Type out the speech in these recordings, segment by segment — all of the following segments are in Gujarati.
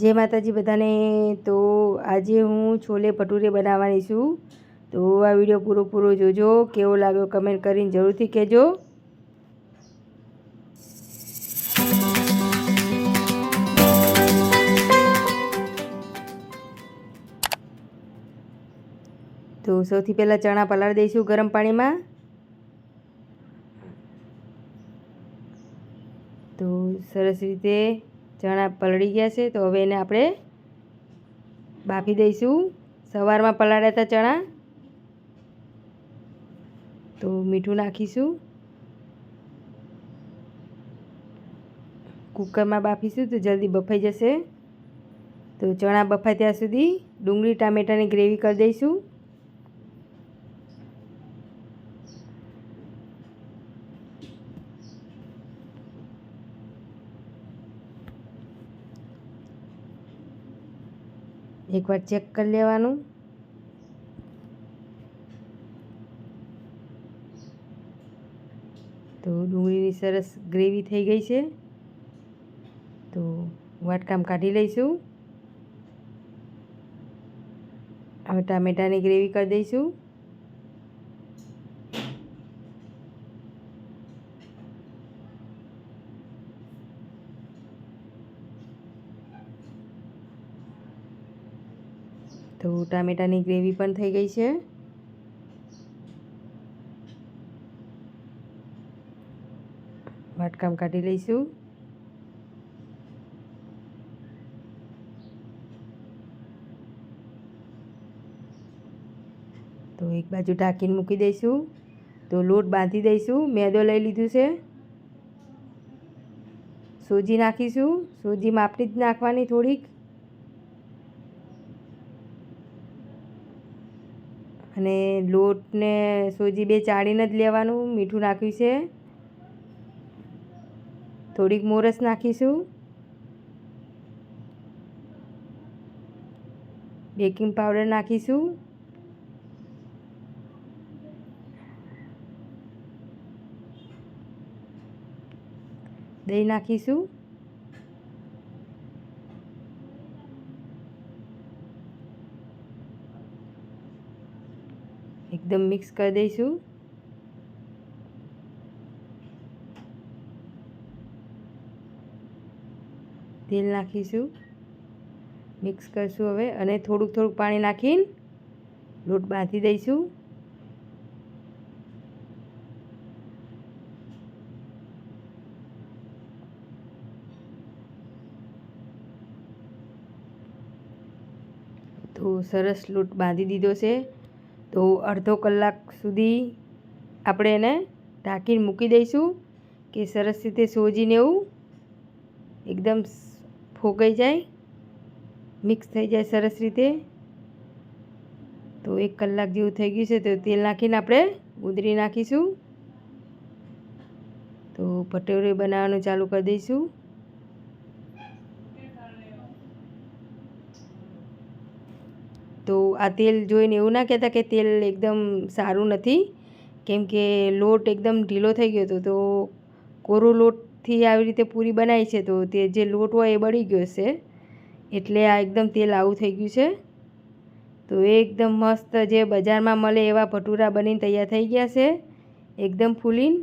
જય માતાજી બધાને। તો આજે હું છોલે ભટુરે બનાવવાની છું। તો આ વિડીયો પૂરો જોજો, કેવો લાગ્યો કમેન્ટ કરીને જરૂરથી કહેજો। તો સૌથી પહેલાં ચણા પલાળી દઈશું ગરમ પાણીમાં। તો સરસ રીતે ચણા પલળી ગયા છે। તો હવે એને આપણે બાફી દઈશું। સવારમાં પલાળ્યા હતા ચણા। તો મીઠું નાખીશું, કુકરમાં બાફીશું તો જલ્દી બફાઈ જશે। તો ચણા બફાય ત્યાં સુધી ડુંગળી ટામેટાની ગ્રેવી કરી દઈશું। એકવાર ચેક કરી લેવાનું। તો ડુંગળીની સરસ ગ્રેવી થઈ ગઈ છે। તો વાટકામાં કાઢી લઈશું। હવે ટામેટાની ગ્રેવી કરી દઈશું। તો ટામેટાની ગ્રેવી પણ થઈ ગઈ છે। વાટકામાં કાઢી લઈશું। તો એક બાજુ ઢાંકીને મૂકી દઈશું। તો લોટ બાંધી દઈશું। મેદો લઈ લીધું છે। સોજી નાખીશું। સોજી માપની જ નાખવાની થોડીક, અને લોટને સોજી બે ચાળીને જ લેવાનું। મીઠું નાખ્યું છે, થોડીક મોરસ નાખીશું, બેકિંગ પાવડર નાખીશું, દહીં નાખીશું, એકદમ મિક્સ કરી દઈશું। તેલ નાખીશું, મિક્સ કરશું હવે, અને થોડુંક પાણી નાખીને લોટ બાંધી દઈશું। તો સરસ લોટ બાંધી દીધો છે। તો અડધો કલાક સુધી આપણે એને ઢાંકીને મૂકી દઈશું કે સરસ રીતે સોજીને એવું એકદમ ફોગાઈ જાય, મિક્સ થઈ જાય સરસ રીતે। તો 1 કલાક જેવું થઈ ગયું છે। તો તેલ નાખીને આપણે ગુંદરી નાખીશું। તો ભટુરે બનાવવાનું ચાલુ કરી દઈશું। તો આ તેલ જોઈને એવું ના કહેતા કે તેલ એકદમ સારું નથી, કેમ કે લોટ એકદમ ઢીલો થઈ ગયો હતો। તો કોરો લોટથી આવી રીતે પૂરી બનાવી છે, તો તે જે લોટ હોય એ બળી ગયો છે, એટલે આ એકદમ તેલ આવું થઈ ગયું છે। તો એકદમ મસ્ત જે બજારમાં મળે એવા ભટુરા બનીને તૈયાર થઈ ગયા છે, એકદમ ફૂલીને।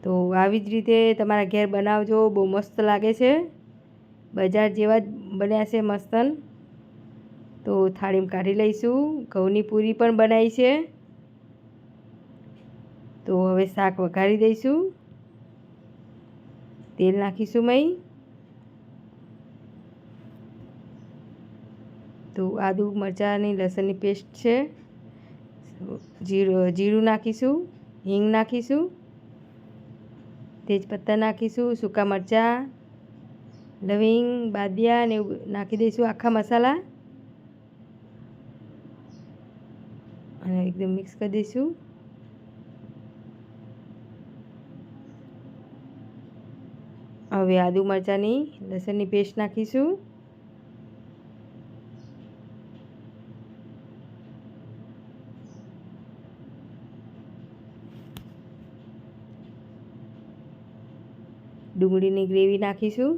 તો આવી જ રીતે તમારા ઘેર બનાવજો, બહુ મસ્ત લાગે છે, બજાર જેવા જ બન્યા છે મસ્તન। તો થાળીમાં કાઢી લઈશું। ઘઉંની પૂરી પણ બનાવી છે। તો હવે શાક વઘારી દઈશું। તેલ નાખીશું મઈ। તો આદુ મરચાંની લસણની પેસ્ટ છે, જીરું નાખીશું, હિંગ નાખીશું, તેજપત્તા નાખીશું, સૂકા મરચાં, લવિંગ, બાદિયા ને એવું નાખી દઈશું, આખા મસાલા, અને એકદમ મિક્સ કરી દઈશું। હવે આદુ મરચાંની લસણની પેસ્ટ નાખીશું। ડુંગળીની ગ્રેવી નાખીશું।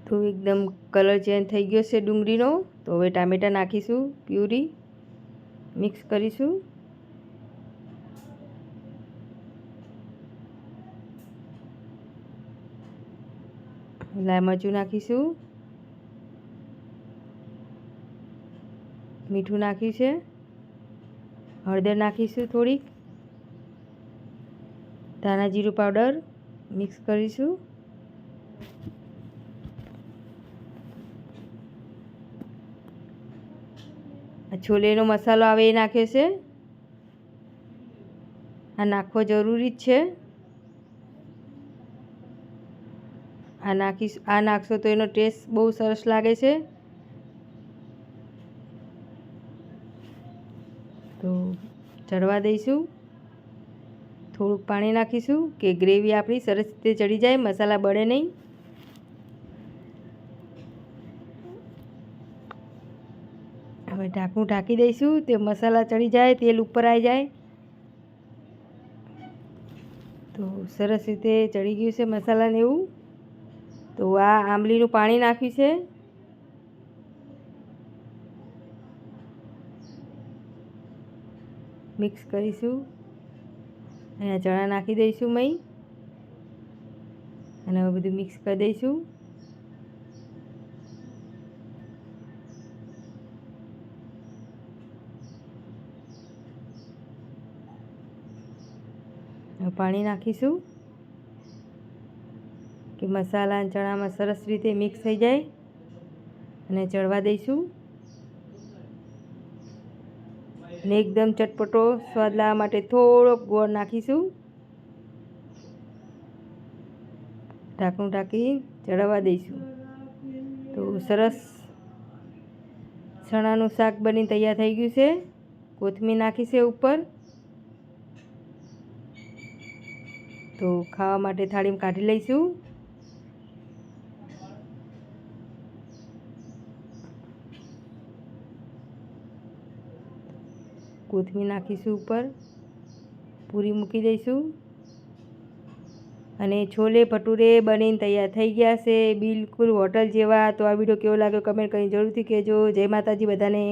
તો એકદમ કલર ચેન્જ થઈ ગયો છે ડુંગળીનો. તો હવે ટામેટાં નાખીશું, પ્યુરી મિક્સ કરીશું. લાલ મરચું નાખીશું, મીઠું નાખ્યું છે, હળદર નાખીશું થોડીક, ધાણા જીરું પાવડર મિક્સ કરીશું. છોલેનો મસાલો આવે એ નાખ્યો છે. આ નાખવો જરૂરી જ છે. આ નાખશો તો એનો ટેસ્ટ બહુ સરસ લાગે છે. તો ચડવા દઈશું. થોડુંક પાણી નાખીશું કે ગ્રેવી આપણી સરસ રીતે ચડી જાય, મસાલા બળે નહીં. હવે ઢાંકણું ઢાંકી દઈશું, તે મસાલા ચડી જાય, તેલ ઉપર આવી જાય. તો સરસ રીતે ચડી ગયું છે મસાલાને એવું. તો આ આંબલીનું પાણી નાખ્યું છે. મિક્સ કરીશું. અહીંયા ચણા નાખી દઈશું મઈ, અને હવે બધું મિક્સ કરી દઈશું. પાણી નાખીશું કે મસાલા અને ચણામાં સરસ રીતે મિક્સ થઈ જાય, અને ચડવા દઈશું. અને એકદમ ચટપટો સ્વાદ લાવવા માટે થોડોક ગોળ નાખીશું. ઢાંકણું ઢાંકી ચડાવવા દઈશું. તો સરસ ચણાનું શાક બની તૈયાર થઈ ગયું છે. કોથમીર નાખી છે ઉપર. તો ખાવા માટે થાળીમાં કાઢી લઈશું. કોથમીર નાખીશું ઉપર, પૂરી મૂકી દઈશું. અને છોલે ભટુરે બનીને તૈયાર થઈ ગયા છે, બિલકુલ હોટલ જેવા. તો આ વિડીયો કેવો લાગ્યો કમેન્ટ કરીને જરૂરથી કહેજો. જય માતાજી બધાને.